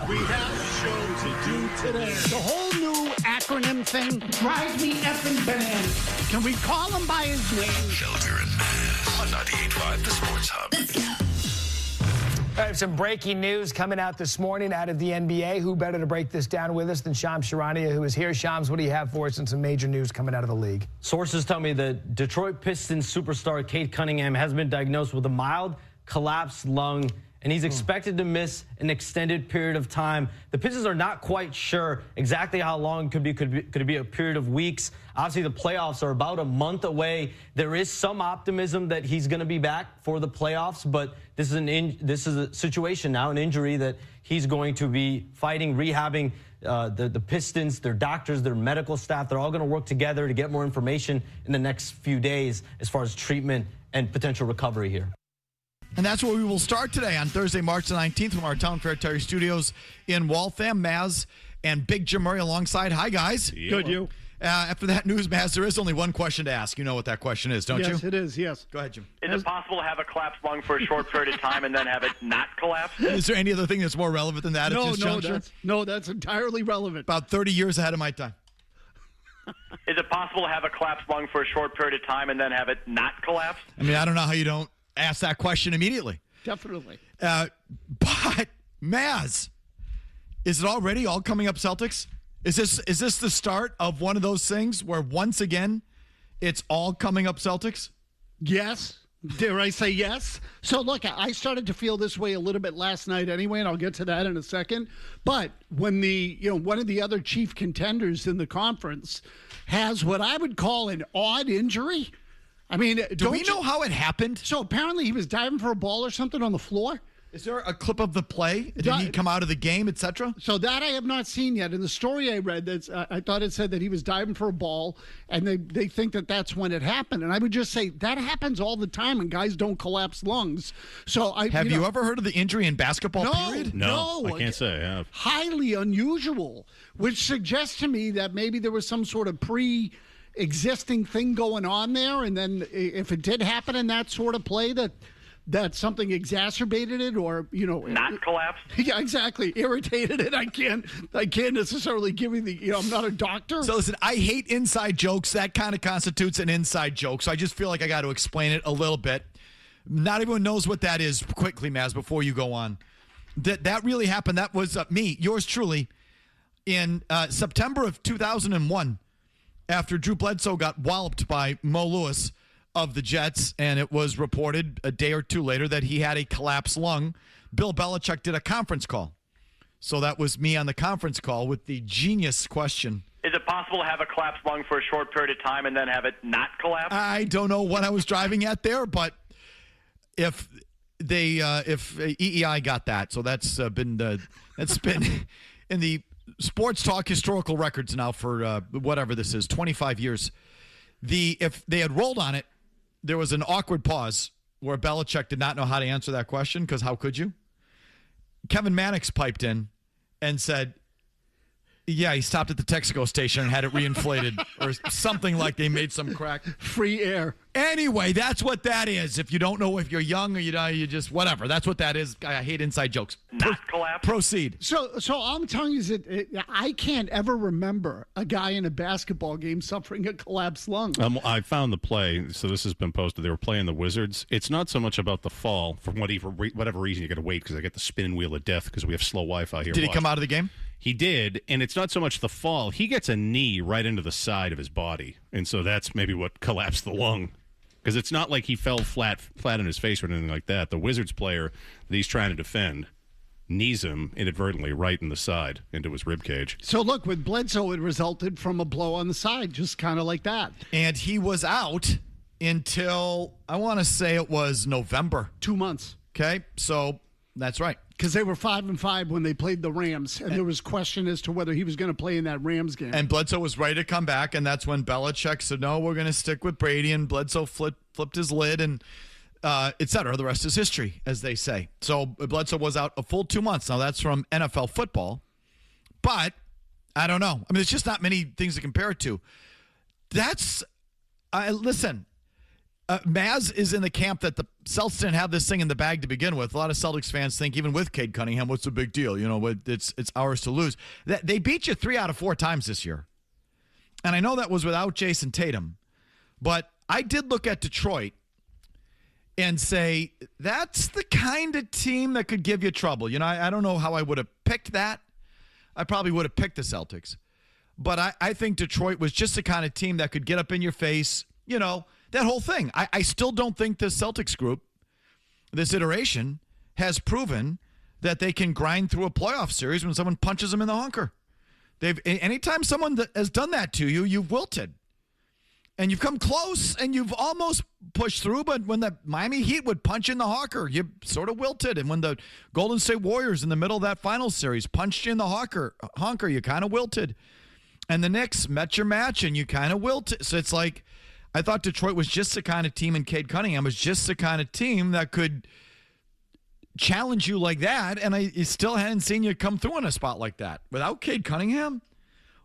We have a show to do today. The whole new acronym thing drives me effing bananas. Can we call him by his name? Felger and Mazz on 98.5 The Sports Hub. I have some breaking news coming out this morning out of the NBA. Who better to break this down with us than Shams Charania, who is here. Shams, what do you have for us and some major news coming out of the league? Sources tell me that Detroit Pistons superstar Cade Cunningham has been diagnosed with a mild collapsed lung, and he's expected to miss an extended period of time. The Pistons are not quite sure exactly how long. Could it be a period of weeks? Obviously, the playoffs are about a month away. There is some optimism that he's going to be back for the playoffs, but this is a situation now, an injury that he's going to be fighting, rehabbing. The Pistons, their doctors, their medical staff, they're all going to work together to get more information in the next few days as far as treatment and potential recovery here. And that's where we will start today on Thursday, March the 19th from our Town Fair Terry Studios in Waltham. Mazz and Big Jim Murray alongside. Hi, guys. Yeah. Good, you. After that news, Mazz, there is only one question to ask. You know what that question is, don't you? Yes, it is, yes. Go ahead, Jim. Is it possible to have a collapsed lung for a short period of time and then have it not collapse? Is there any other thing that's more relevant than that at this juncture? That's entirely relevant. About 30 years ahead of my time. Is it possible to have a collapsed lung for a short period of time and then have it not collapse? I mean, I don't know how you don't ask that question immediately. Definitely. But, Mazz, is it already all coming up Celtics? Is this the start of one of those things where once again it's all coming up Celtics? Yes. Dare I say yes? So, look, I started to feel this way a little bit last night anyway, and I'll get to that in a second. But when one of the other chief contenders in the conference has what I would call an odd injury. I mean, do we know how it happened? So apparently he was diving for a ball or something on the floor. Is there a clip of the play? Did he come out of the game, etc.? So that I have not seen yet. In the story I read, I thought it said that he was diving for a ball, and they think that that's when it happened. And I would just say that happens all the time, and guys don't collapse lungs. So have you ever heard of the injury in basketball? Period? No, I can't say I have. Highly unusual, which suggests to me that maybe there was some sort of existing thing going on there, and then if it did happen in that sort of play that something exacerbated it, or not collapsed. Yeah, exactly, irritated it. I can't necessarily give you I'm not a doctor. So listen, I hate inside jokes. That kind of constitutes an inside joke, so I just feel like I got to explain it a little bit. Not everyone knows what that is. Quickly, Mazz, before you go on, that really happened. That was me, yours truly, in September of 2001. After Drew Bledsoe got walloped by Mo Lewis of the Jets, and it was reported a day or two later that he had a collapsed lung, Bill Belichick did a conference call. So that was me on the conference call with the genius question. Is it possible to have a collapsed lung for a short period of time and then have it not collapse? I don't know what I was driving at there, but if EEI got that, so that's been in the Sports Talk historical records now for whatever this is, 25 years. If they had rolled on it, there was an awkward pause where Belichick did not know how to answer that question, because how could you? Kevin Mannix piped in and said, yeah, he stopped at the Texaco station and had it reinflated or something, like they made some crack. Free air. Anyway, that's what that is. If you don't know if you're young or you just whatever, that's what that is. I hate inside jokes. Not collapse. Proceed. So I'm telling you that I can't ever remember a guy in a basketball game suffering a collapsed lung. I found the play, so this has been posted. They were playing the Wizards. It's not so much about the fall. For whatever reason, you got to wait because I get the spinning wheel of death because we have slow Wi-Fi here. Did he come out of the game? He did, and it's not so much the fall. He gets a knee right into the side of his body, and so that's maybe what collapsed the lung. Because it's not like he fell flat on his face or anything like that. The Wizards player that he's trying to defend knees him inadvertently right in the side into his rib cage. So look, with Bledsoe, it resulted from a blow on the side, just kind of like that. And he was out until, I want to say it was November. 2 months. Okay, so that's right. Because they were 5-5 when they played the Rams, and there was question as to whether he was going to play in that Rams game. And Bledsoe was ready to come back, and that's when Belichick said, no, we're going to stick with Brady, and Bledsoe flipped his lid, and et cetera. The rest is history, as they say. So Bledsoe was out a full 2 months. Now, that's from NFL football, but I don't know. I mean, there's just not many things to compare it to. Listen, Mazz is in the camp that the Celtics didn't have this thing in the bag to begin with. A lot of Celtics fans think, even with Cade Cunningham, what's the big deal? You know, it's ours to lose. They beat you 3 out of 4 times this year. And I know that was without Jason Tatum. But I did look at Detroit and say, that's the kind of team that could give you trouble. You know, I don't know how I would have picked that. I probably would have picked the Celtics. But I think Detroit was just the kind of team that could get up in your face, you know, that whole thing. I still don't think the Celtics group, this iteration, has proven that they can grind through a playoff series when someone punches them in the honker. Anytime someone that has done that to you, you've wilted. And you've come close, and you've almost pushed through, but when the Miami Heat would punch in the honker, you sort of wilted. And when the Golden State Warriors in the middle of that final series punched you in the honker, you kind of wilted. And the Knicks met your match, and you kind of wilted. So it's like, I thought Detroit was just the kind of team, and Cade Cunningham was just the kind of team that could challenge you like that, and I still hadn't seen you come through in a spot like that. Without Cade Cunningham,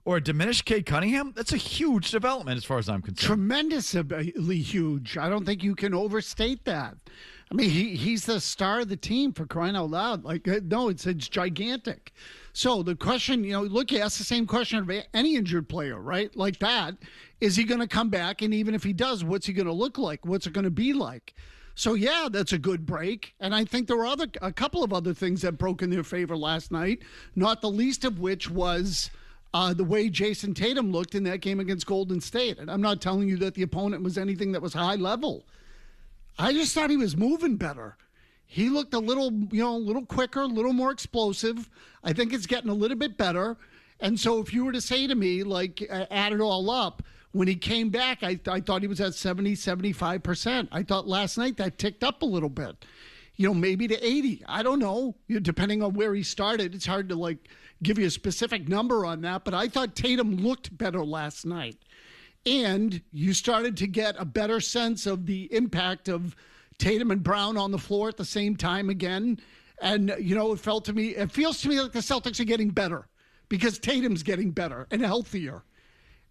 or a diminished Cade Cunningham, that's a huge development as far as I'm concerned. Tremendously huge. I don't think you can overstate that. I mean, he's the star of the team, for crying out loud. Like, no, it's gigantic. So the question, you know, look, you ask the same question of any injured player, right? Like that. Is he going to come back? And even if he does, what's he going to look like? What's it going to be like? So, yeah, that's a good break. And I think there were a couple of other things that broke in their favor last night, not the least of which was the way Jason Tatum looked in that game against Golden State. And I'm not telling you that the opponent was anything that was high level. I just thought he was moving better. He looked a little quicker, a little more explosive. I think it's getting a little bit better. And so if you were to say to me, like, add it all up, when he came back, I thought he was at 70, 75%. I thought last night that ticked up a little bit, you know, maybe to 80. I don't know, depending on where he started. It's hard to, like, give you a specific number on that. But I thought Tatum looked better last night. And you started to get a better sense of the impact of Tatum and Brown on the floor at the same time again. And, you know, it feels to me like the Celtics are getting better because Tatum's getting better and healthier.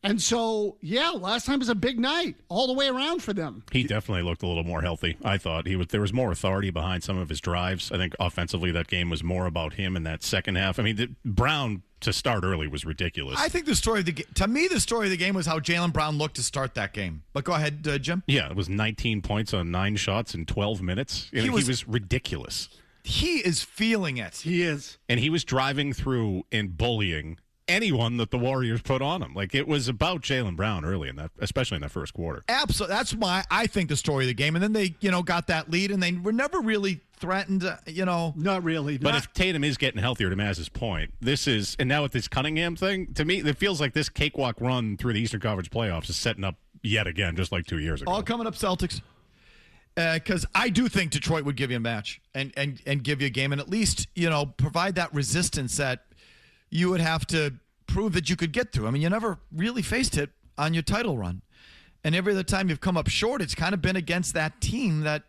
And so, yeah, last time was a big night all the way around for them. He definitely looked a little more healthy. I thought there was more authority behind some of his drives. I think offensively that game was more about him in that second half. I mean, Brown to start early was ridiculous. I think the story of the game was how Jaylen Brown looked to start that game. But go ahead, Jim. Yeah, it was 19 points on 9 shots in 12 minutes. He was ridiculous. He is feeling it. He is. And he was driving through and bullying anyone that the Warriors put on him. Like, it was about Jaylen Brown early in that, especially in that first quarter. Absolutely. That's why I think the story of the game. And then they, got that lead, and they were never really threatened, Not really. But if Tatum is getting healthier, to Mazz's point, and now with this Cunningham thing, to me, it feels like this cakewalk run through the Eastern Conference playoffs is setting up yet again, just like 2 years ago. All coming up Celtics. Because I do think Detroit would give you a match and give you a game, and at least, provide that resistance that you would have to prove that you could get through. I mean, you never really faced it on your title run. And every other time you've come up short, it's kind of been against that team that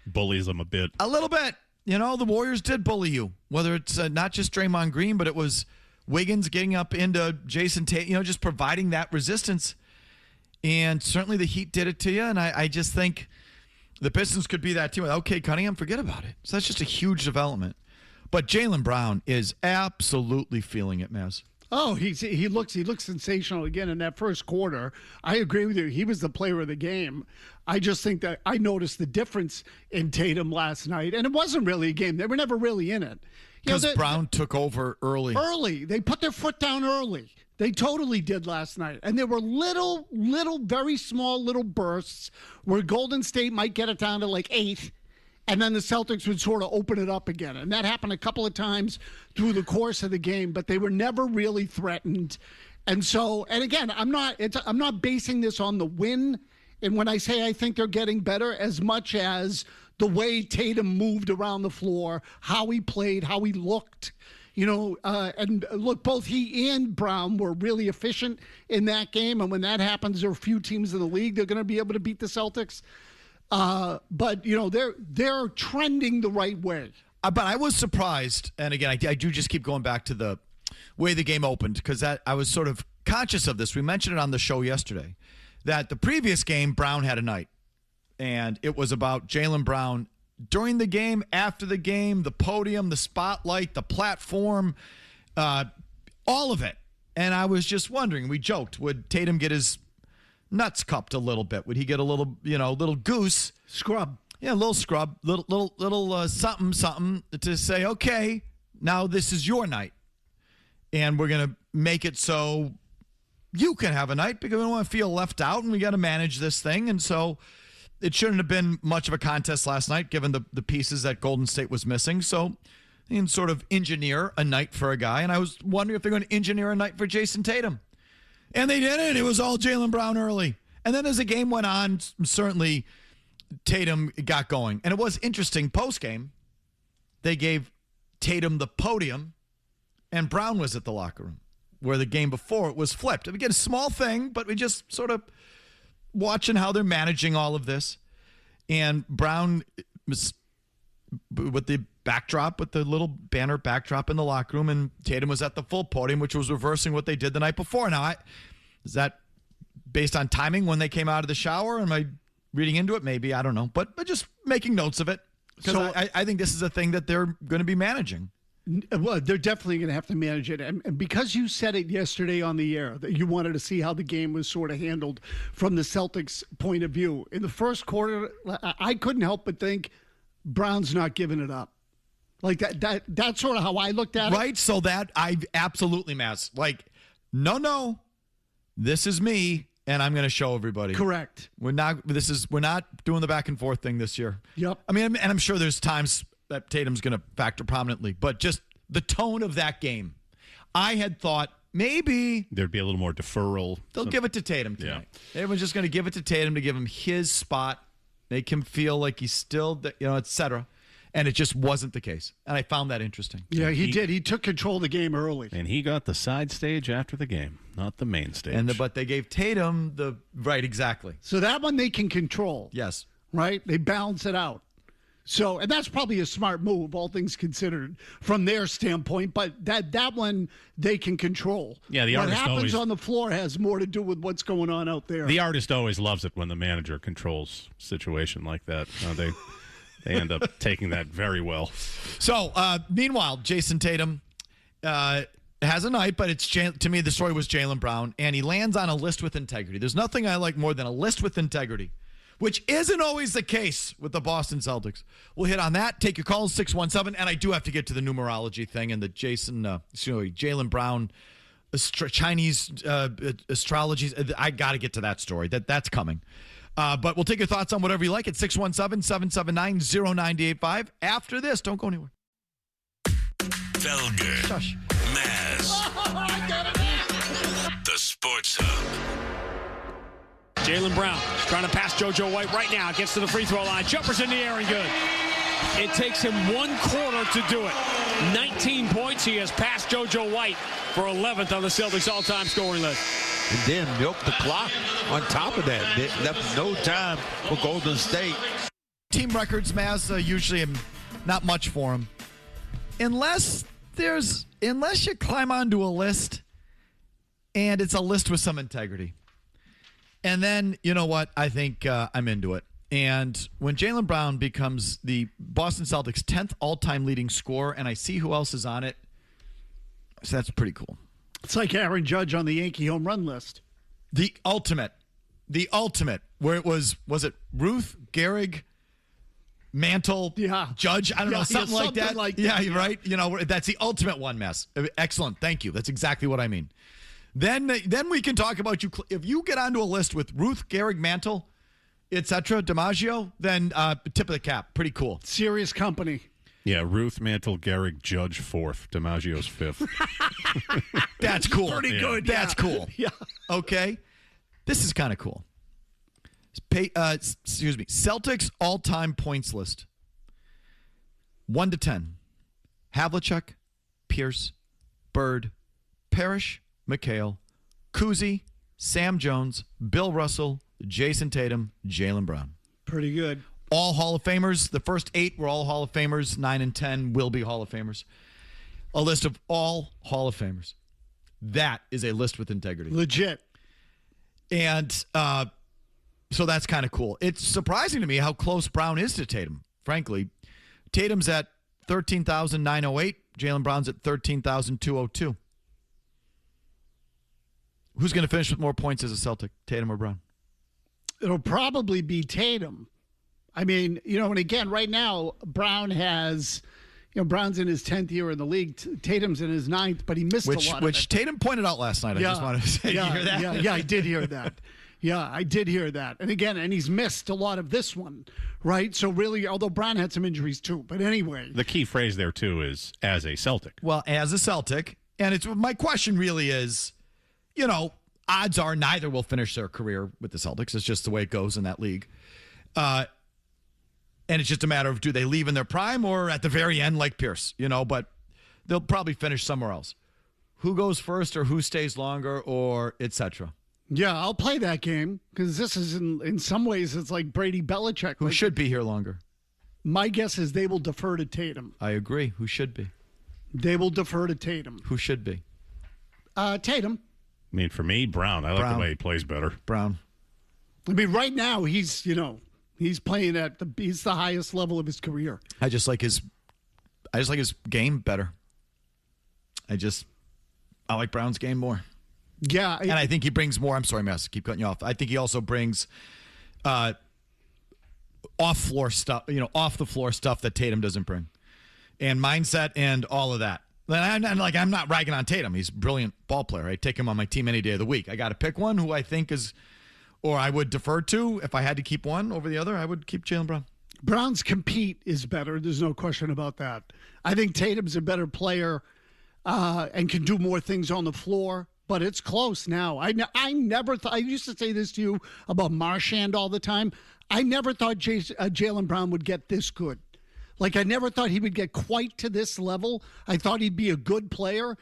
bullies them a bit. A little bit. The Warriors did bully you, whether it's not just Draymond Green, but it was Wiggins getting up into Jason Tatum, just providing that resistance. And certainly the Heat did it to you. And I just think the Pistons could be that team without Cade Cunningham. Forget about it. So that's just a huge development. But Jaylen Brown is absolutely feeling it, Mazz. Oh, he looks sensational again in that first quarter. I agree with you. He was the player of the game. I just think that I noticed the difference in Tatum last night, and it wasn't really a game. They were never really in it. Because Brown took over early. Early. They put their foot down early. They totally did last night. And there were little, very small little bursts where Golden State might get it down to like 8, and then the Celtics would sort of open it up again. And that happened a couple of times through the course of the game, but they were never really threatened. And so, and again, I'm not basing this on the win. And when I say I think they're getting better, as much as the way Tatum moved around the floor, how he played, how he looked, and look, both he and Brown were really efficient in that game. And when that happens, there are a few teams in the league that are going to be able to beat the Celtics. But they're trending the right way. But I was surprised, and again, I do just keep going back to the way the game opened, because I was sort of conscious of this. We mentioned it on the show yesterday, that the previous game, Brown had a night. and it was about Jaylen Brown during the game, after the game, the podium, the spotlight, the platform, all of it. And I was just wondering, we joked, would Tatum get his nuts cupped a little bit? Would he get a little, little goose? Scrub. Yeah, a little scrub, little something to say, okay, now this is your night. And we're going to make it so you can have a night because we don't want to feel left out and we got to manage this thing. And so it shouldn't have been much of a contest last night given the pieces that Golden State was missing. So you can sort of engineer a night for a guy. And I was wondering if they're going to engineer a night for Jason Tatum. And they didn't. It was all Jaylen Brown early. And then as the game went on, certainly Tatum got going. And it was interesting. Post-game, they gave Tatum the podium, and Brown was at the locker room, where the game before it was flipped. Again, a small thing, but we just sort of watching how they're managing all of this. And Brown was with the backdrop, with the little banner backdrop in the locker room, and Tatum was at the full podium, which was reversing what they did the night before. Now, is that based on timing when they came out of the shower? Am I reading into it? Maybe. I don't know. But just making notes of it, because So- I think this is a thing that they're going to be managing. Well, they're definitely going to have to manage it. And because you said it yesterday on the air that you wanted to see how the game was sort of handled from the Celtics' point of view, in the first quarter, I couldn't help but think Brown's not giving it up. Like that's sort of how I looked at it. Right? So that I absolutely, Mazz. Like, no, this is me, and I'm going to show everybody. Correct. We're not doing the back and forth thing this year. Yep. I mean, and I'm sure there's times that Tatum's going to factor prominently, but just the tone of that game, I had thought maybe There'd be a little more deferral. they'll give it to Tatum tonight. Everyone's just going to give it to Tatum to give him his spot, make him feel like he's still, et cetera. And it just wasn't the case. And I found that interesting. Yeah, he did. He took control of the game early. And he got the side stage after the game, not the main stage. But they gave Tatum right, exactly. So that one they can control. Yes. Right? They balance it out. So, and that's probably a smart move, all things considered, from their standpoint. But that one they can control. Yeah, the what artist happens always- on the floor has more to do with what's going on out there. The artist always loves it when the manager controls a situation like that. They end up taking that very well. So, meanwhile, Jason Tatum has a night, but to me, the story was Jaylen Brown, and he lands on a list with integrity. There's nothing I like more than a list with integrity, which isn't always the case with the Boston Celtics. We'll hit on that. Take your calls, 617, and I do have to get to the numerology thing and the Jaylen Brown Chinese astrology. I got to get to that story. That's coming. But we'll take your thoughts on whatever you like at 617-779-0985. After this, don't go anywhere. Felger. Shush. Mazz. The Sports Hub. Jaylen Brown trying to pass JoJo White right now. Gets to the free throw line. Jumpers in the air and good. It takes him 1 quarter to do it. 19 points. He has passed JoJo White for 11th on the Celtics all-time scoring list. And then milk the clock on top of that. They left no time for Golden State. Team records, Mazz, usually not much for him. Unless you climb onto a list and it's a list with some integrity. And then, you know what? I think I'm into it. And when Jaylen Brown becomes the Boston Celtics' 10th all-time leading scorer, and I see who else is on it, so that's pretty cool. It's like Aaron Judge on the Yankee home run list. The ultimate, where it was it Ruth, Gehrig, Mantle, Judge? I don't know, something like that. Yeah, you're right. You know, that's the ultimate one, Mazz. Excellent. Thank you. That's exactly what I mean. Then we can talk about you. If you get onto a list with Ruth, Gehrig, Mantle, etc., DiMaggio, then tip of the cap. Pretty cool. Serious company. Yeah, Ruth, Mantle, Gehrig, Judge 4th, DiMaggio's 5th. That's cool. Pretty good. That's cool. Yeah. Okay. This is kind of cool. Celtics all-time points list. 1 to 10. Havlicek, Pierce, Bird, Parrish, McHale, Kuzi, Sam Jones, Bill Russell, Jason Tatum, Jaylen Brown. Pretty good. All Hall of Famers. The first 8 were all Hall of Famers. 9 and 10 will be Hall of Famers. A list of all Hall of Famers. That is a list with integrity. Legit. And So that's kind of cool. It's surprising to me how close Brown is to Tatum, frankly. Tatum's at 13,908. Jaylen Brown's at 13,202. Who's going to finish with more points as a Celtic, Tatum or Brown? It'll probably be Tatum. I mean, and again, right now, Brown has, Brown's in his 10th year in the league. Tatum's in his 9th, but he missed a lot of it. Which Tatum pointed out last night. I just wanted to say, you hear that? Yeah, I did hear that. Yeah, I did hear that. And again, he's missed a lot of this one, right? So really, although Brown had some injuries too. But anyway. The key phrase there, too, is as a Celtic. Well, as a Celtic. And my question really is, odds are neither will finish their career with the Celtics. It's just the way it goes in that league. And it's just a matter of, do they leave in their prime or at the very end like Pierce? But they'll probably finish somewhere else. Who goes first or who stays longer or et cetera? Yeah, I'll play that game because this is, in some ways, it's like Brady Belichick. Who should be here longer? My guess is they will defer to Tatum. I agree. Who should be? They will defer to Tatum. Who should be? Tatum. I mean, for me, Brown. I like the way he plays better. Brown. I mean, right now, he's playing at he's the highest level of his career. I just like his game better. I like Brown's game more. Yeah. And I think he brings more. I'm sorry, Mazz, keep cutting you off. I think he also brings off-floor stuff, off-the-floor stuff that Tatum doesn't bring. And mindset and all of that. And I'm not ragging on Tatum. He's a brilliant ball player. I take him on my team any day of the week. I got to pick one who I think is, or I would defer to. If I had to keep one over the other, I would keep Jaylen Brown. Brown's compete is better. There's no question about that. I think Tatum's a better player and can do more things on the floor. But it's close now. I never thought. I used to say this to you about Marchand all the time. I never thought Jaylen Brown would get this good. Like, I never thought he would get quite to this level. I thought he'd be a good player.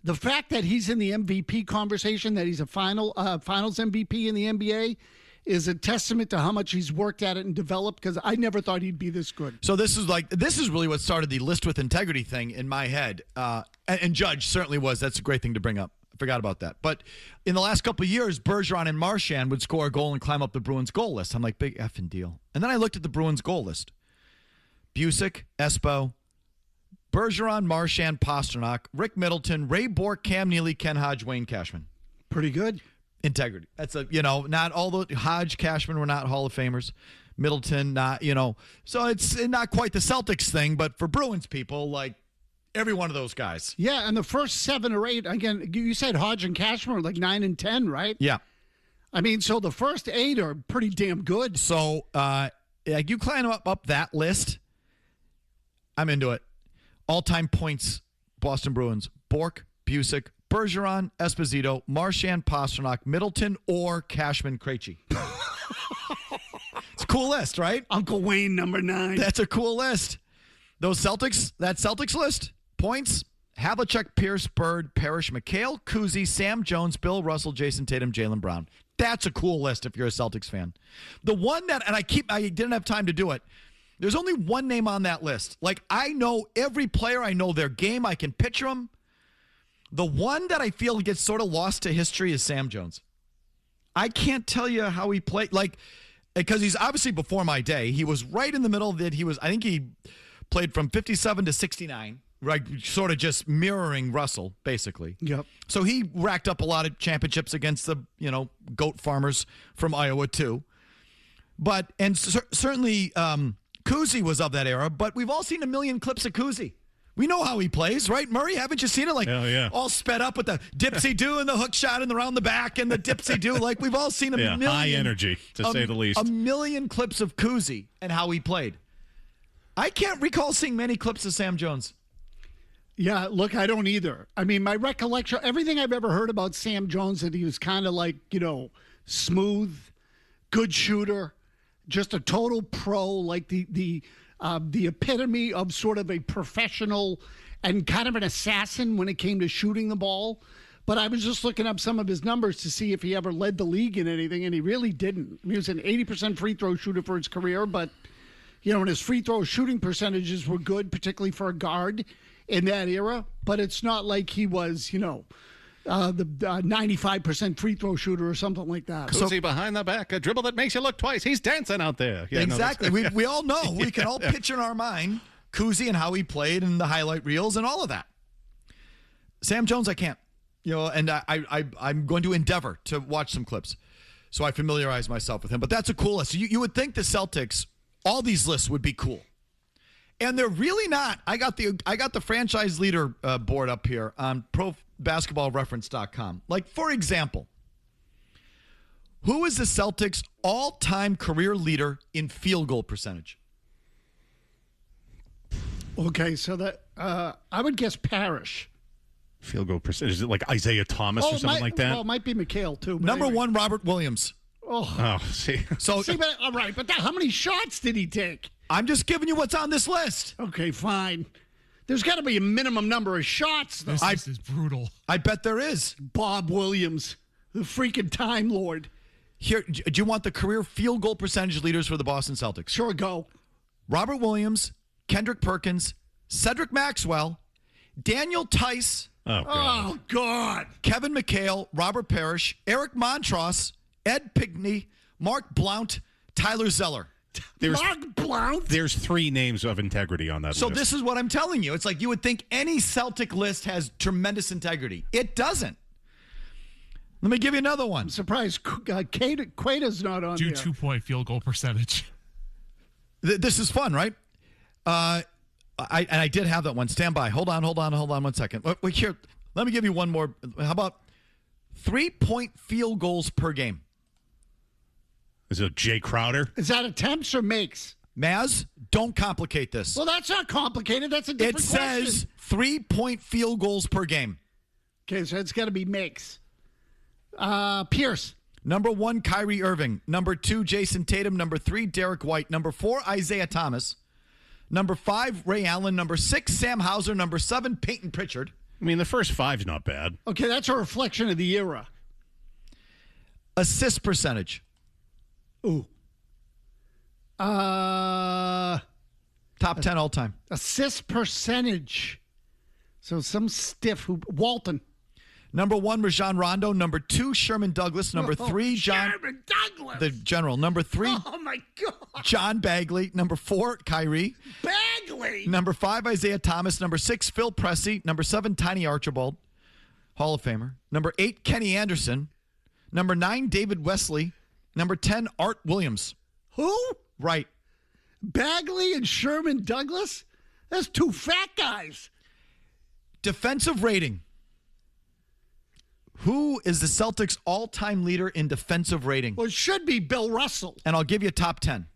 The fact that he's in the MVP conversation, that he's a finals MVP in the NBA, is a testament to how much he's worked at it and developed, because I never thought he'd be this good. So this is really what started the list with integrity thing in my head. And Judge certainly was. That's a great thing to bring up. I forgot about that. But in the last couple of years, Bergeron and Marchand would score a goal and climb up the Bruins goal list. I'm like, big effing deal. And then I looked at the Bruins goal list. Busick, Espo, Bergeron, Marchand, Pasternak, Rick Middleton, Ray Bourque, Cam Neely, Ken Hodge, Wayne Cashman. Pretty good. Integrity. That's not all the Hodge, Cashman were not Hall of Famers. Middleton, not, so it's not quite the Celtics thing, but for Bruins people, like every one of those guys. Yeah, and the first 7 or 8, again, you said Hodge and Cashman were like 9 and 10, right? Yeah. I mean, so the first 8 are pretty damn good. So, you climb up that list, I'm into it. All-time points, Boston Bruins, Bourque, Busick, Bergeron, Esposito, Marchand, Pasternak, Middleton, or Cashman, Krejci. It's a cool list, right? Uncle Wayne, number 9. That's a cool list. That Celtics list, points, Havlicek, Pierce, Bird, Parrish, McHale, Kuzi, Sam Jones, Bill Russell, Jason Tatum, Jaylen Brown. That's a cool list if you're a Celtics fan. The one that, and I didn't have time to do it, there's only one name on that list. Like, I know every player. I know their game. I can picture them. The one that I feel gets sort of lost to history is Sam Jones. I can't tell you how he played. Like, because he's obviously before my day. He was right in the middle of it. I think he played from 57 to 69, right? Sort of just mirroring Russell, basically. Yep. So he racked up a lot of championships against the, goat farmers from Iowa, too. But, and certainly, Kuzi was of that era, but we've all seen a million clips of Kuzi. We know how he plays, right? Murray, haven't you seen it? Like, all sped up with the dipsy-do and the hook shot and around the back and the dipsy-do. Like, we've all seen a million. High energy, to say the least. A million clips of Kuzi and how he played. I can't recall seeing many clips of Sam Jones. Yeah, look, I don't either. I mean, my recollection, everything I've ever heard about Sam Jones, that he was kind of like, smooth, good shooter, just a total pro, like the epitome of sort of a professional and kind of an assassin when it came to shooting the ball. But I was just looking up some of his numbers to see if he ever led the league in anything, and he really didn't. He was an 80% free throw shooter for his career, but, and his free throw shooting percentages were good, particularly for a guard in that era. But it's not like he was, the 95% free throw shooter or something like that. Cozy behind the back, a dribble that makes you look twice. He's dancing out there. Yeah, exactly. We all know. We can all picture in our mind Cousy and how he played and the highlight reels and all of that. Sam Jones, I can't. And I'm going to endeavor to watch some clips so I familiarize myself with him. But that's a cool list. You would think the Celtics, all these lists would be cool. And they're really not. I got the franchise leader board up here on ProBasketballReference.com. Like, for example, who is the Celtics' all-time career leader in field goal percentage? Okay, so that I would guess Parrish. Field goal percentage. Is it like Isaiah Thomas or something like that? Well, it might be McHale, too. Number one, Robert Williams. See. But, all right, but how many shots did he take? I'm just giving you what's on this list. Okay, fine. There's got to be a minimum number of shots, though. This is brutal. I bet there is. Bob Williams, the freaking Time Lord. Here, do you want the career field goal percentage leaders for the Boston Celtics? Sure, go. Robert Williams, Kendrick Perkins, Cedric Maxwell, Daniel Tice. Oh, God. Kevin McHale, Robert Parrish, Eric Montross, Ed Pinkney, Mark Blount, Tyler Zeller. Mark Blount? There's 3 names of integrity on that list. So this is what I'm telling you. It's like you would think any Celtic list has tremendous integrity. It doesn't. Let me give you another one. I'm surprised Quaid's not on there. 2-point field goal percentage. This is fun, right? I did have that one. Stand by. Hold on 1 second. Wait, here, let me give you one more. How about 3-point field goals per game? Is it Jay Crowder? Is that attempts or makes? Mazz, don't complicate this. Well, that's not complicated. That's a different question. It says 3-point field goals per game. Okay, so it's got to be makes. Pierce. Number 1, Kyrie Irving. Number 2, Jason Tatum. Number 3, Derek White. Number 4, Isaiah Thomas. Number 5, Ray Allen. Number 6, Sam Hauser. Number 7, Peyton Pritchard. I mean, the first 5's not bad. Okay, that's a reflection of the era. Assist percentage. Ooh. Top 10 all time. Assist percentage. So some stiff Walton. Number 1, Rajon Rondo. Number 2, Sherman Douglas. Number 3, Sherman Douglas. The general. Number 3, oh my God. John Bagley. Number 4, Kyrie. Bagley. Number 5, Isaiah Thomas. Number 6, Phil Pressey. Number 7, Tiny Archibald, Hall of Famer. Number 8, Kenny Anderson. Number 9, David Wesley. Number 10, Art Williams. Who? Right. Bagley and Sherman Douglas? That's 2 fat guys. Defensive rating. Who is the Celtics' all-time leader in defensive rating? Well, it should be Bill Russell. And I'll give you top 10.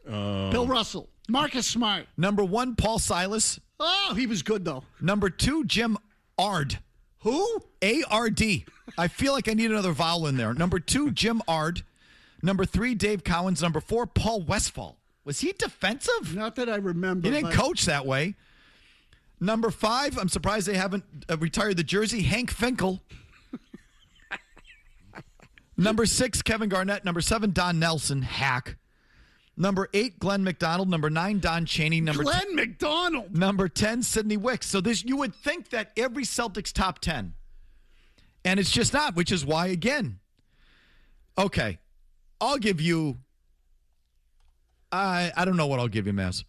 Bill Russell. Marcus Smart. Number 1, Paul Silas. Oh, he was good, though. Number 2, Jim Ard. Who? A-R-D. I feel like I need another vowel in there. Number 2, Jim Ard. Number 3, Dave Cowens. Number 4, Paul Westphal. Was he defensive? Not that I remember. He didn't coach that way. Number 5, I'm surprised they haven't retired the jersey, Hank Finkel. Number 6, Kevin Garnett. Number 7, Don Nelson, hack. Number 8, Glenn McDonald. Number 9, Don Chaney. Glenn McDonald. Number 10, Sidney Wicks. So this, you would think that every Celtics top 10. And it's just not, which is why, again. Okay. I'll give you, I don't know what I'll give you, Mazz.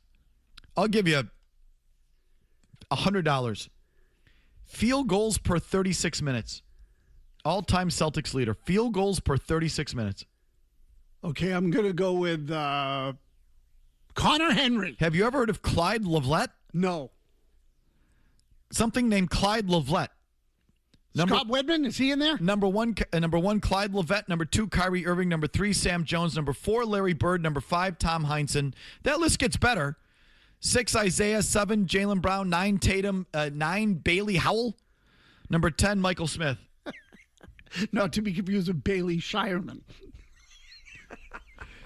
I'll give you $100. Field goals per 36 minutes. All-time Celtics leader. Field goals per 36 minutes. Okay, I'm going to go with Connor Henry. Have you ever heard of Clyde Lovellette? No. Something named Clyde Lovellette. Scott Wedman, is he in there? Number one, Clyde Lovellette. Number 2, Kyrie Irving. Number 3, Sam Jones. Number 4, Larry Bird. Number 5, Tom Heinsohn. That list gets better. 6, Isaiah. 7, Jaylen Brown. 9, Tatum. 9, Bailey Howell. Number 10, Michael Smith. Not to be confused with Bailey Shireman.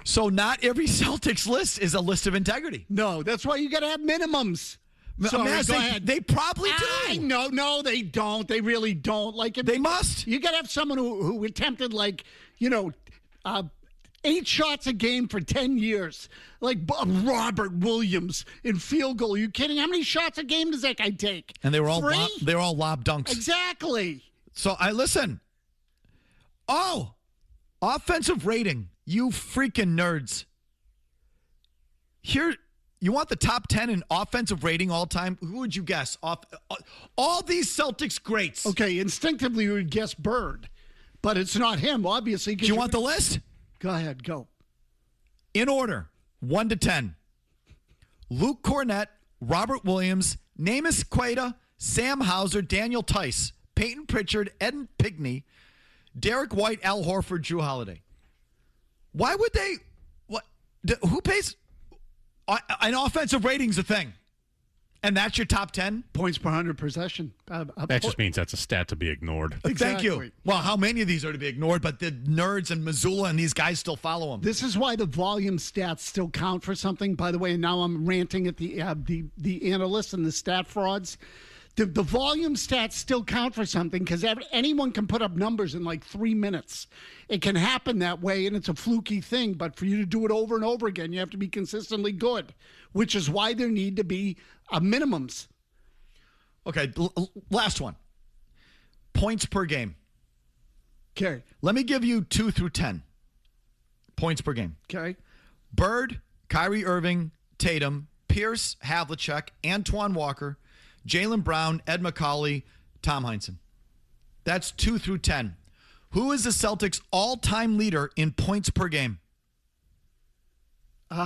So not every Celtics list is a list of integrity. No, that's why you got to have minimums. Sorry, Mazz, go ahead. They probably do. No, they don't. They really don't. Like they must. You got to have someone who attempted 8 8 shots a game for 10 years. Like Robert Williams in field goal. Are you kidding? How many shots a game does that guy take? And they were all 3? they were all lob dunks. Exactly. So I listen. Oh, offensive rating. You freaking nerds. Here, you want the top 10 in offensive rating all time? Who would you guess? All these Celtics greats. Okay, instinctively you would guess Bird, but it's not him, obviously. Do you want the list? Go ahead, go. In order, 1 to 10. Luke Cornett, Robert Williams, Namus Quaida, Sam Hauser, Daniel Tice, Peyton Pritchard, Ed Pigney, Derek White, Al Horford, Drew Holiday. Why would they? What? Who pays? An offensive rating's a thing. And that's your top 10? Points per 100 possession. That just means that's a stat to be ignored. Thank you. Well, how many of these are to be ignored? But the nerds and Missoula and these guys still follow them. This is why the volume stats still count for something. By the way, and now I'm ranting at the analysts and the stat frauds. The volume stats still count for something because anyone can put up numbers in like 3 minutes. It can happen that way, and it's a fluky thing. But for you to do it over and over again, you have to be consistently good, which is why there need to be minimums. Okay, last one. Points per game. Okay. Let me give you 2 through 10. Points per game. Okay. Bird, Kyrie Irving, Tatum, Pierce, Havlicek, Antoine Walker, Jaylen Brown, Ed McCauley, Tom Heinsohn. That's 2 through 10. Who is the Celtics' all-time leader in points per game? Pete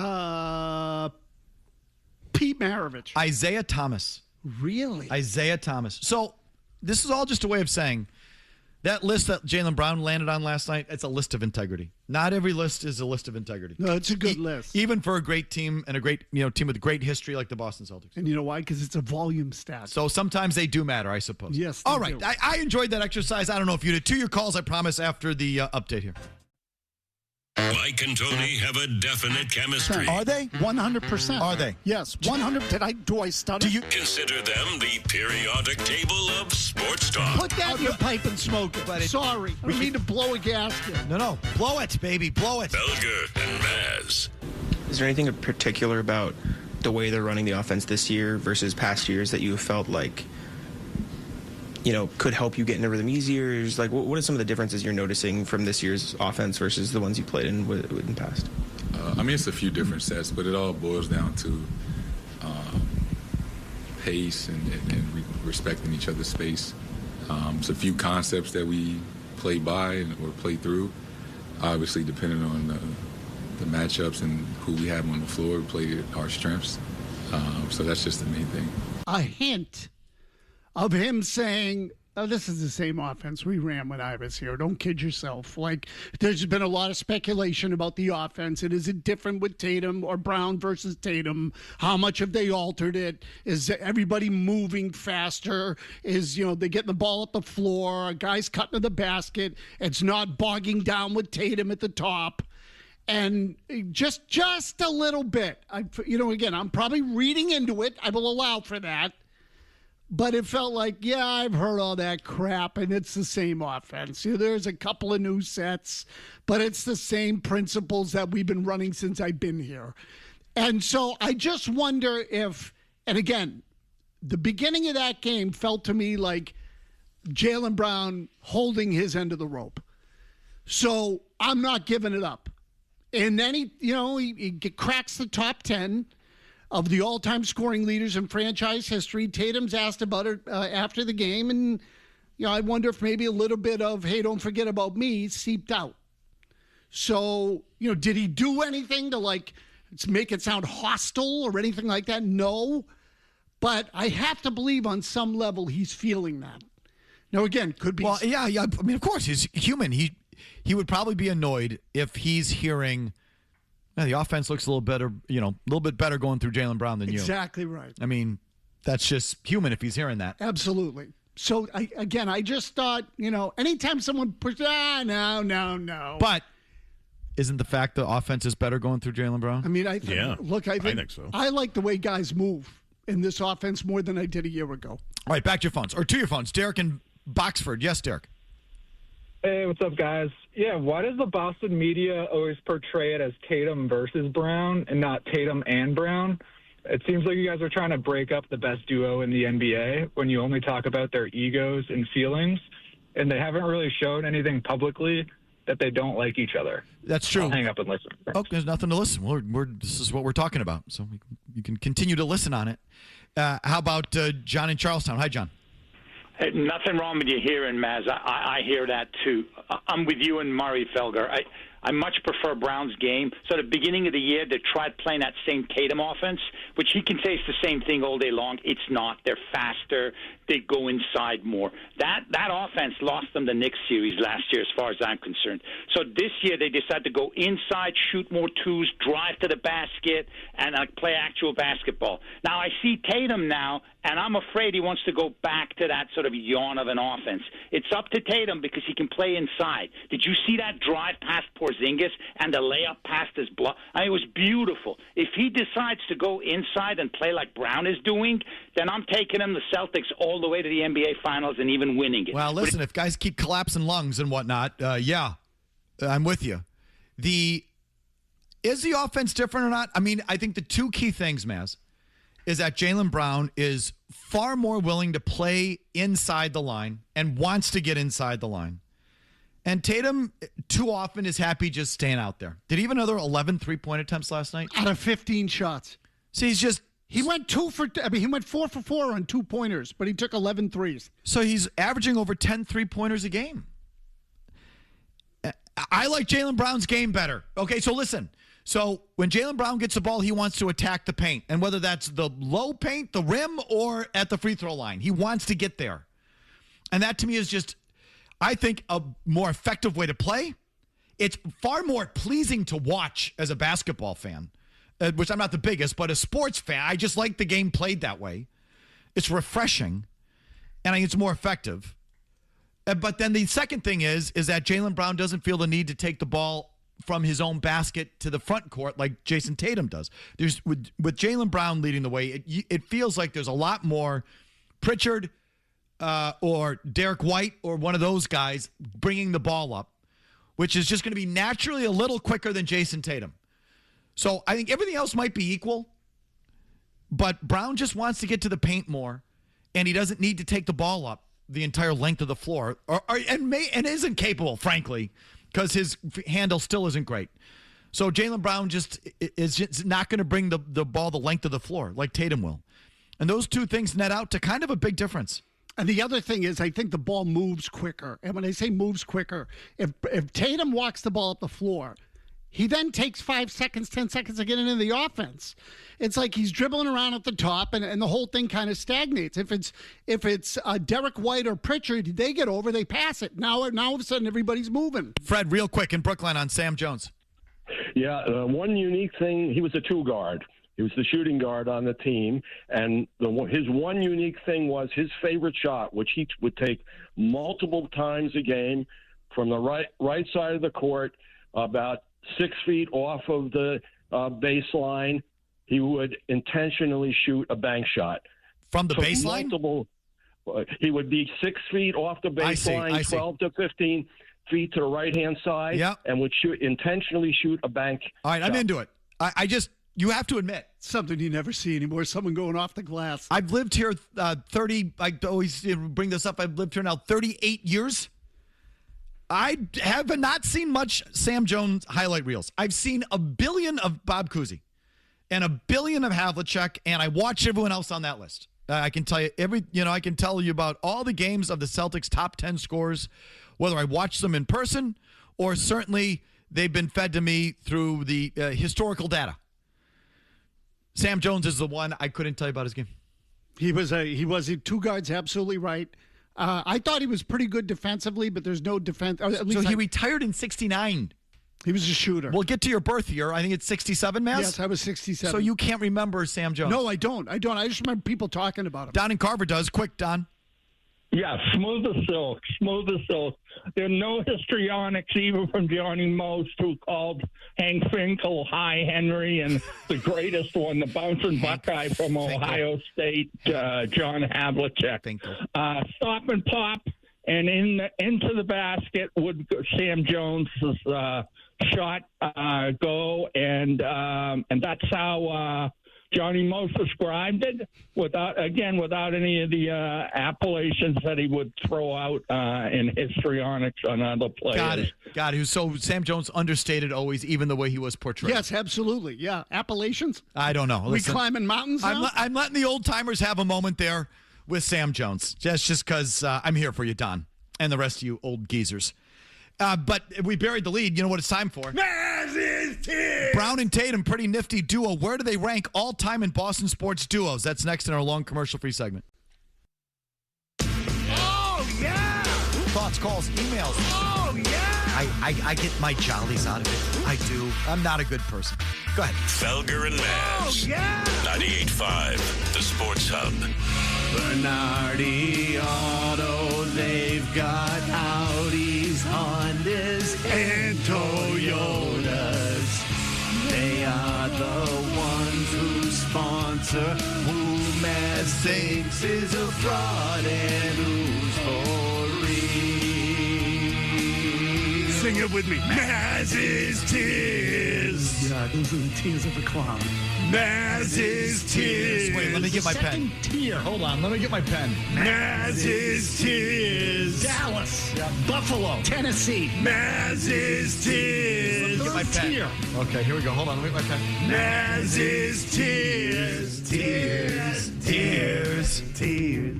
Maravich. Isaiah Thomas. Really? Isaiah Thomas. So this is all just a way of saying that list that Jaylen Brown landed on last night, it's a list of integrity. Not every list is a list of integrity. No, it's a good list. Even for a great team and a great team with great history like the Boston Celtics. And you know why? Because it's a volume stat. So sometimes they do matter, I suppose. Yes. All right. I enjoyed that exercise. I don't know if you did. To your calls, I promise, after the update here. Mike and Tony have a definite chemistry. Are they? 100%. Are they? Yes, 100. Do I stutter? Do you consider them the periodic table of sports talk? Put that in your pipe and smoke it, buddy. Sorry. We need to blow a gasket. No. Blow it, baby. Blow it. Felger and Mazz. Is there anything in particular about the way they're running the offense this year versus past years that you felt like, could help you get in the rhythm easier? Like, what are some of the differences you're noticing from this year's offense versus the ones you played in the past? It's a few different sets, but it all boils down to pace and respecting each other's space. It's a few concepts that we play by or play through. Obviously, depending on the matchups and who we have on the floor, we play our strengths. So that's just the main thing. A hint of him saying, oh, this is the same offense we ran when I was here. Don't kid yourself. Like, there's been a lot of speculation about the offense. And is it different with Tatum or Brown versus Tatum? How much have they altered it? Is everybody moving faster? Is, they getting the ball up the floor? A guy's cutting to the basket. It's not bogging down with Tatum at the top. And just a little bit. Again, I'm probably reading into it. I will allow for that. But it felt like, yeah, I've heard all that crap, and it's the same offense. There's a couple of new sets, but it's the same principles that we've been running since I've been here. And so I just wonder if, and again, the beginning of that game felt to me like Jaylen Brown holding his end of the rope. So I'm not giving it up. And then he cracks the top 10 of the all-time scoring leaders in franchise history. Tatum's asked about it after the game, and I wonder if maybe a little bit of, hey, don't forget about me, seeped out. So, did he do anything to, make it sound hostile or anything like that? No. But I have to believe on some level he's feeling that. Now, again, could be... Well, yeah. Of course, he's human. He would probably be annoyed if he's hearing... the offense looks a little better, a little bit better going through Jaylen Brown than you. Exactly right. That's just human if he's hearing that. Absolutely. So, I just thought, anytime someone pushes, no. But isn't the fact the offense is better going through Jaylen Brown? I think so. I like the way guys move in this offense more than I did a year ago. All right, back to your phones, or to your phones. Derek in Boxford. Yes, Derek. Hey, what's up, guys? Yeah, why does the Boston media always portray it as Tatum versus Brown and not Tatum and Brown? It seems like you guys are trying to break up the best duo in the NBA when you only talk about their egos and feelings, and they haven't really shown anything publicly that they don't like each other. That's true. I'll hang up and listen. Oh, there's nothing to listen. This is what we're talking about, so you can continue to listen on it. How about John in Charlestown? Hi, John. Hey, nothing wrong with you hearing, Mazz. I hear that, too. I'm with you and Murray, Felger. I much prefer Brown's game. So at the beginning of the year, they tried playing that same Tatum offense, which he can say it's the same thing all day long. It's not. They're faster. They go inside more. That offense lost them the Knicks series last year, as far as I'm concerned. So this year, they decided to go inside, shoot more twos, drive to the basket, and play actual basketball. Now, I see Tatum now, and I'm afraid he wants to go back to that sort of yawn of an offense. It's up to Tatum because he can play inside. Did you see that drive past Porzingis and the layup past his block? I mean, it was beautiful. If he decides to go inside and play like Brown is doing, then I'm taking him the Celtics all the way to the NBA Finals and even winning it. Well, listen, if guys keep collapsing lungs and whatnot, yeah, I'm with you. Is the offense different or not? I mean, I think the two key things, Mazz, is that Jaylen Brown is far more willing to play inside the line and wants to get inside the line. And Tatum, too often, is happy just staying out there. Did he have another 11 three-point attempts last night? Out of 15 shots. See, he went 4 for 4 on 2-pointers, but he took 11 threes. So he's averaging over 10 3-pointers a game. I like Jaylen Brown's game better. Okay, so listen. So when Jaylen Brown gets the ball, he wants to attack the paint. And whether that's the low paint, the rim, or at the free throw line, he wants to get there. And that to me is just, I think, a more effective way to play. It's far more pleasing to watch as a basketball fan, which I'm not the biggest, but a sports fan, I just like the game played that way. It's refreshing, and I think it's more effective. But then the second thing is that Jaylen Brown doesn't feel the need to take the ball from his own basket to the front court like Jason Tatum does. With Jaylen Brown leading the way, it feels like there's a lot more Pritchard or Derek White or one of those guys bringing the ball up, which is just going to be naturally a little quicker than Jason Tatum. So I think everything else might be equal, but Brown just wants to get to the paint more, and he doesn't need to take the ball up the entire length of the floor, and isn't capable, frankly, because his handle still isn't great. So Jaylen Brown is just not going to bring the ball the length of the floor like Tatum will. And those two things net out to kind of a big difference. And the other thing is I think the ball moves quicker. And when I say moves quicker, if Tatum walks the ball up the floor, he then takes 5 seconds, 10 seconds to get into the offense. It's like he's dribbling around at the top, and the whole thing kind of stagnates. If it's Derek White or Pritchard, they get over, they pass it. Now all of a sudden, everybody's moving. Fred, real quick in Brooklyn on Sam Jones. Yeah, one unique thing, he was a 2-guard. He was the shooting guard on the team, and his one unique thing was his favorite shot, which he would take multiple times a game from the right side of the court, about 6 feet off of the baseline. He would intentionally shoot a bank shot. From the baseline? He would be 6 feet off the baseline, 12 to 15 feet to the right-hand side, and would intentionally shoot a bank All right, shot. I'm into it. You have to admit. Something you never see anymore, someone going off the glass. I've lived here I always bring this up, I've lived here now 38 years. I have not seen much Sam Jones highlight reels. I've seen a billion of Bob Cousy and a billion of Havlicek, and I watch everyone else on that list. I can tell you I can tell you about all the games of the Celtics' top 10 scores, whether I watch them in person or certainly they've been fed to me through the historical data. Sam Jones is the one I couldn't tell you about his game. He was a 2 guards, absolutely right. I thought he was pretty good defensively, but there's no defense. So he retired in 69. He was a shooter. We'll get to your birth year. I think it's 67, Mazz? Yes, I was 67. So you can't remember Sam Jones? No, I don't. I just remember people talking about him. Don in Carver does. Quick, Don. Yeah, smooth as silk, smooth as silk. There are no histrionics, even from Johnny Most, who called Hank Finkel High Henry, and the greatest one, the bouncing Buckeye from Ohio State, John Havlicek. Stop and pop. and into the basket would Sam Jones' shot go, and that's how Johnny Most described it, without any of the appellations that he would throw out in histrionics on other players. Got it. So Sam Jones understated always, even the way he was portrayed. Yes, absolutely. Yeah, appellations. I don't know. Listen, we climbing mountains now? I'm letting the old timers have a moment there with Sam Jones, just because I'm here for you, Don, and the rest of you old geezers. But we buried the lead. You know what it's time for? Brown and Tatum, pretty nifty duo. Where do they rank all time in Boston sports duos? That's next in our long commercial-free segment. Oh, yeah. Thoughts, calls, emails. Oh, yeah. I get my jollies out of it. I do. I'm not a good person. Go ahead. Felger and Mazz. Oh, yeah. 98.5, the Sports Hub. Bernardi Auto, they've got Audis, Hondas, and Toyotas. They are the ones who sponsor who Mazz thinks is a fraud and who's for real. Sing it with me. Mazz's tears. Yeah, those are the tears of a clown. Mazz's tears. Wait, let me get my pen. Second tier. Hold on, let me get my pen. Mazz's tears. Dallas. Buffalo. Tennessee. Mazz's tears. Let me get my pen. Tier. Okay, here we go. Hold on, let me get my pen. Mazz's tears. Tears. Tears. Tears.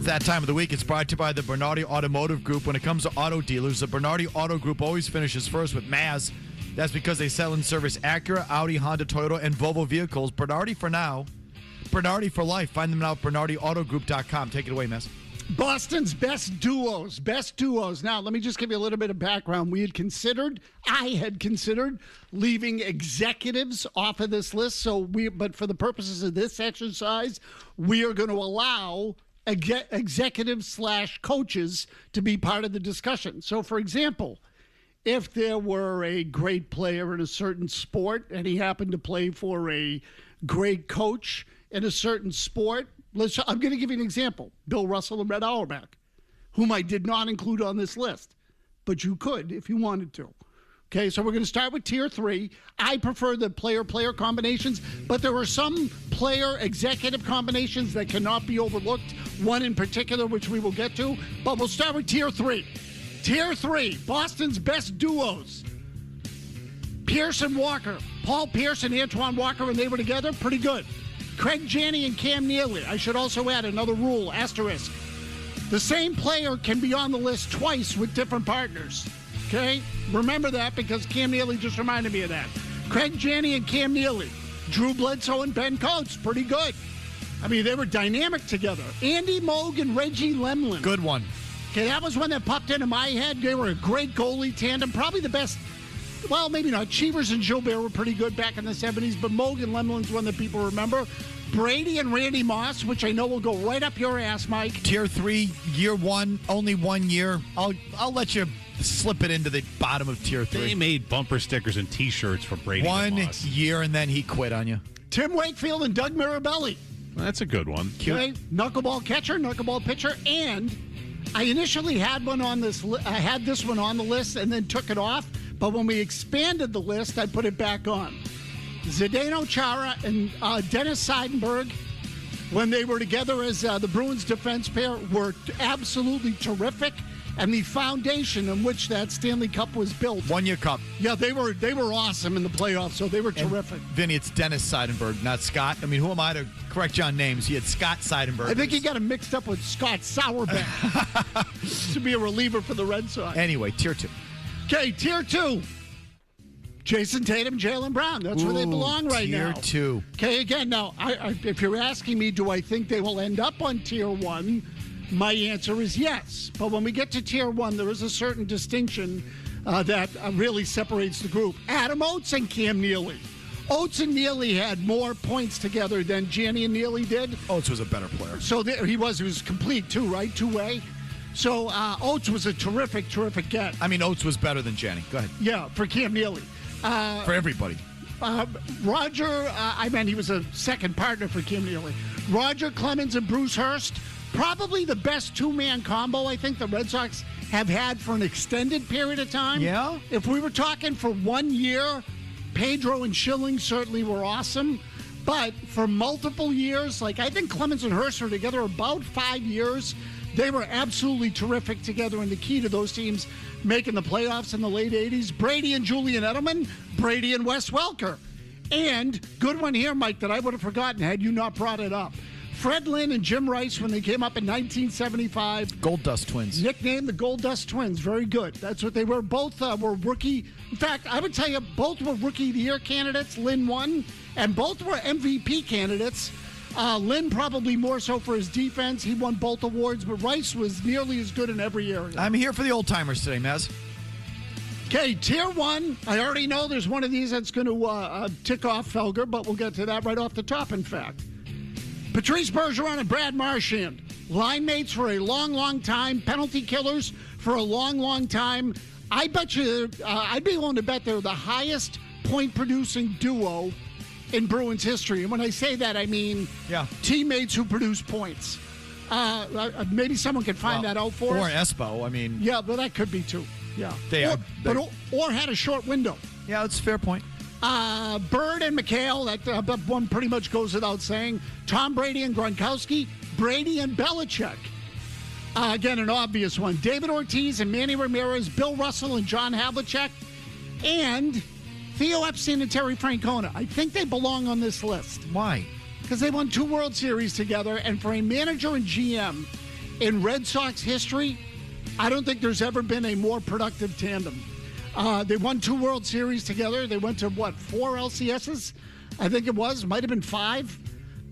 That time of the week, it's brought to you by the Bernardi Automotive Group. When it comes to auto dealers, the Bernardi Auto Group always finishes first with Mazz. That's because they sell and service Acura, Audi, Honda, Toyota, and Volvo vehicles. Bernardi for now, Bernardi for life. Find them now at BernardiAutogroup.com. Take it away, Mazz. Boston's best duos. Now, let me just give you a little bit of background. I had considered leaving executives off of this list. But for the purposes of this exercise, we are going to allow executives/coaches to be part of the discussion. So, for example, if there were a great player in a certain sport and he happened to play for a great coach in a certain sport, I'm going to give you an example. Bill Russell and Red Auerbach, whom I did not include on this list, but you could if you wanted to. Okay, so we're going to start with Tier 3. I prefer the player-player combinations, but there are some player-executive combinations that cannot be overlooked, one in particular, which we will get to. But we'll start with Tier 3. Tier 3, Boston's best duos. Pierce and Walker. Paul Pierce and Antoine Walker, when they were together, pretty good. Craig Janney and Cam Neely. I should also add another rule, asterisk. The same player can be on the list twice with different partners. Okay? Remember that because Cam Neely just reminded me of that. Craig Janney and Cam Neely. Drew Bledsoe and Ben Coates. Pretty good. I mean, they were dynamic together. Andy Moog and Reggie Lemlin. Good one. Okay, that was one that popped into my head. They were a great goalie tandem. Probably the best. Well, maybe not. Cheevers and Gilbert were pretty good back in the 70s, but Moog and Lemlin's one that people remember. Brady and Randy Moss, which I know will go right up your ass, Mike. Tier 3, year 1, only 1 year. I'll let you slip it into the bottom of Tier 3. They made bumper stickers and T-shirts for Brady and Moss. 1 year, and then he quit on you. Tim Wakefield and Doug Mirabelli. Well, that's a good one. Okay, knuckleball catcher, knuckleball pitcher, and I initially had one on this. I had this one on the list and then took it off. But when we expanded the list, I put it back on. Zdeno Chara and Dennis Seidenberg, when they were together as the Bruins defense pair, were absolutely terrific. And the foundation on which that Stanley Cup was built. 1 year cup. Yeah, they were awesome in the playoffs, so they were terrific. Vinny, it's Dennis Seidenberg, not Scott. I mean, who am I to correct you on names? He had Scott Seidenberg. I think he got him mixed up with Scott Sauerbeck to be a reliever for the Red Sox. Anyway, Tier 2. Okay, Tier 2. Jason Tatum, Jaylen Brown. That's where they belong right now. Tier 2. Okay, again, now, if you're asking me, do I think they will end up on Tier 1? My answer is yes. But when we get to Tier 1, there is a certain distinction that really separates the group. Adam Oates and Cam Neely. Oates and Neely had more points together than Janney and Neely did. Oates was a better player. So he was complete, too, right? Two-way. So Oates was a terrific get. I mean, Oates was better than Janney. Go ahead. Yeah, for Cam Neely. For everybody. Roger, he was a second partner for Cam Neely. Roger Clemens and Bruce Hurst, probably the best two-man combo I think the Red Sox have had for an extended period of time. Yeah? If we were talking for 1 year, Pedro and Schilling certainly were awesome. But for multiple years, like I think Clemens and Hurst were together about 5 years. They were absolutely terrific together, and the key to those teams making the playoffs in the late 80s. Brady and Julian Edelman, Brady and Wes Welker. And good one here, Mike, that I would have forgotten had you not brought it up. Fred Lynn and Jim Rice when they came up in 1975. Gold Dust Twins. Nicknamed the Gold Dust Twins. Very good. That's what they were. Both were rookie. In fact, I would tell you both were Rookie of the Year candidates. Lynn won, and both were MVP candidates. Lynn probably more so for his defense. He won both awards, but Rice was nearly as good in every area. I'm here for the old-timers today, Mazz. Okay, Tier 1. I already know there's one of these that's going to tick off Felger, but we'll get to that right off the top, in fact. Patrice Bergeron and Brad Marchand, line mates for a long, long time, penalty killers for a long, long time. I bet you, I'd be willing to bet they're the highest point-producing duo in Bruins history. And when I say that, I mean teammates who produce points. Maybe someone can find that out for us. Or Espo, I mean. Yeah, well, that could be too. Yeah. Or had a short window. Yeah, that's a fair point. Bird and McHale, that one pretty much goes without saying. Tom Brady and Gronkowski, Brady and Belichick. Again, an obvious one. David Ortiz and Manny Ramirez, Bill Russell and John Havlicek, and Theo Epstein and Terry Francona. I think they belong on this list. Why? Because they won 2 World Series together, and for a manager and GM in Red Sox history, I don't think there's ever been a more productive tandem. They won 2 World Series together. They went to, 4 LCSs? I think it was. Might have been 5.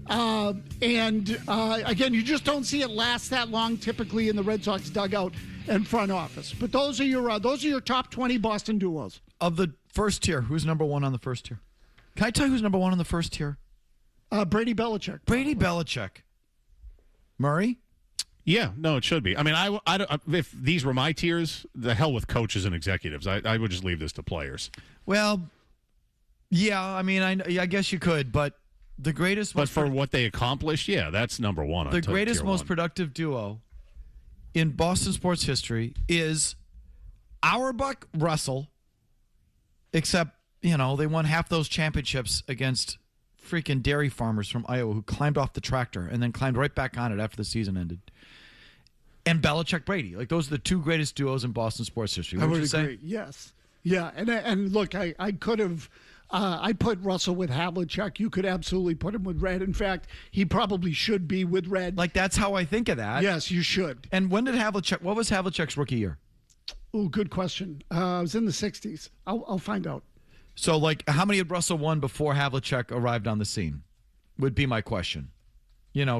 Again, you just don't see it last that long typically in the Red Sox dugout and front office. But those are your top 20 Boston duos. Of the first tier, who's number 1 on the first tier? Can I tell you who's number 1 on the first tier? Brady Belichick. Brady Belichick. Murray? Yeah, no, it should be. I mean, I if these were my tiers, the hell with coaches and executives. I would just leave this to players. Well, yeah, I mean, I guess you could, but the greatest... But for what they accomplished, yeah, that's number 1. The greatest, most productive duo in Boston sports history is Auerbach, Russell, except, they won half those championships against freaking dairy farmers from Iowa who climbed off the tractor and then climbed right back on it after the season ended. And Belichick Brady. Like, those are the 2 greatest duos in Boston sports history. What would you agree. Say? Yes. Yeah, and look, I could have... I put Russell with Havlicek. You could absolutely put him with Red. In fact, he probably should be with Red. Like, that's how I think of that. Yes, you should. And when did Havlicek... What was Havlicek's rookie year? Oh, good question. It was in the 60s. I'll find out. So, how many had Russell won before Havlicek arrived on the scene? Would be my question.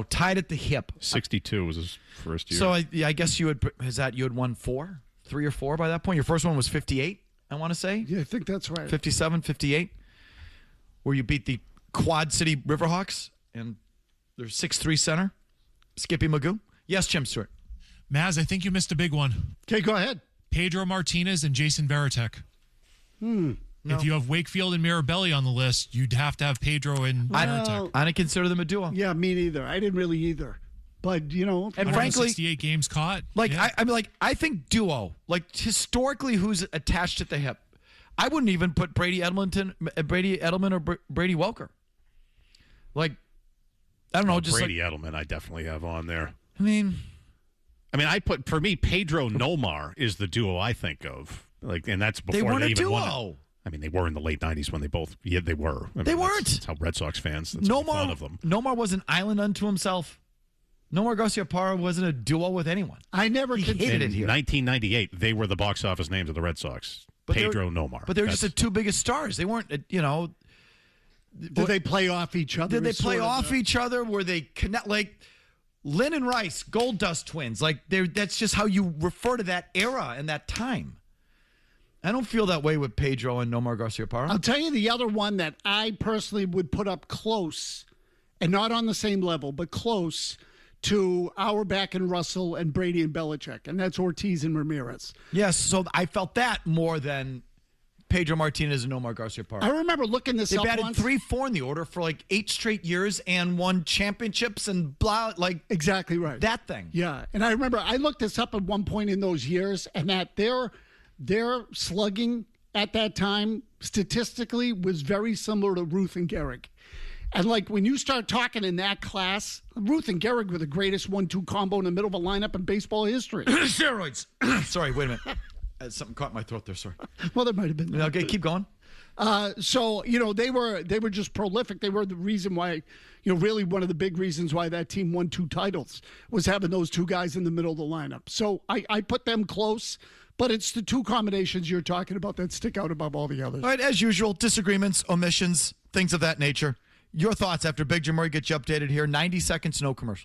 Tied at the hip. 62 was his first year. So, I guess you had won 3 or 4 by that point? Your first one was 58, I want to say? Yeah, I think that's right. 57, 58, where you beat the Quad City Riverhawks and their 6'3" center, Skippy Magoo. Yes, Jim Stewart. Mazz, I think you missed a big one. Okay, go ahead. Pedro Martinez and Jason Varitek. If you have Wakefield and Mirabelli on the list, you'd have to have Pedro and Varitek. I didn't consider them a duo. Yeah, me neither. I didn't really either. But, and frankly, 68 games caught. I think duo, historically, who's attached at the hip. I wouldn't even put Brady Edelman or Brady Welker. I don't know, just Brady Edelman, I definitely have on there. I mean, for me, Pedro Nomar is the duo I think of. And that's before they weren't they a even duo. won it. They were in the late 90s when they both, they were. They weren't. That's how Red Sox fans, that's fun of them. Nomar was an island unto himself. Nomar Garciaparra wasn't a duo with anyone. I never hated it here. 1998, they were the box office names of the Red Sox. Pedro Nomar. But they were just the 2 biggest stars. They weren't, Did they play off each other? Did they play off each other? Were they connect, Lynn and Rice, Gold Dust Twins? That's just how you refer to that era and that time. I don't feel that way with Pedro and Nomar Garciaparra. I'll tell you the other one that I personally would put up close, and not on the same level, but close to Auerbach and Russell and Brady and Belichick, and that's Ortiz and Ramirez. Yes, so I felt that more than Pedro Martinez and Omar Garcia-Parra. I remember looking this They've up batted once. 3-4 in the order for like 8 straight years and won championships and blah, like exactly right. That thing. Yeah, and I remember I looked this up at one point in those years, and that their slugging at that time statistically was very similar to Ruth and Gehrig. And like when you start talking in that class, Ruth and Gehrig were the greatest 1-2 combo in the middle of a lineup in baseball history. Steroids. Sorry, wait a minute. Something caught my throat there. Sorry. Well, there might have been. Okay, keep going. So they were just prolific. They were the reason why, really one of the big reasons why that team won 2 titles was having those 2 guys in the middle of the lineup. So I put them close, but it's the 2 combinations you're talking about that stick out above all the others. All right, as usual, disagreements, omissions, things of that nature. Your thoughts after Big Jim Murray gets you updated here. 90 seconds, no commercials.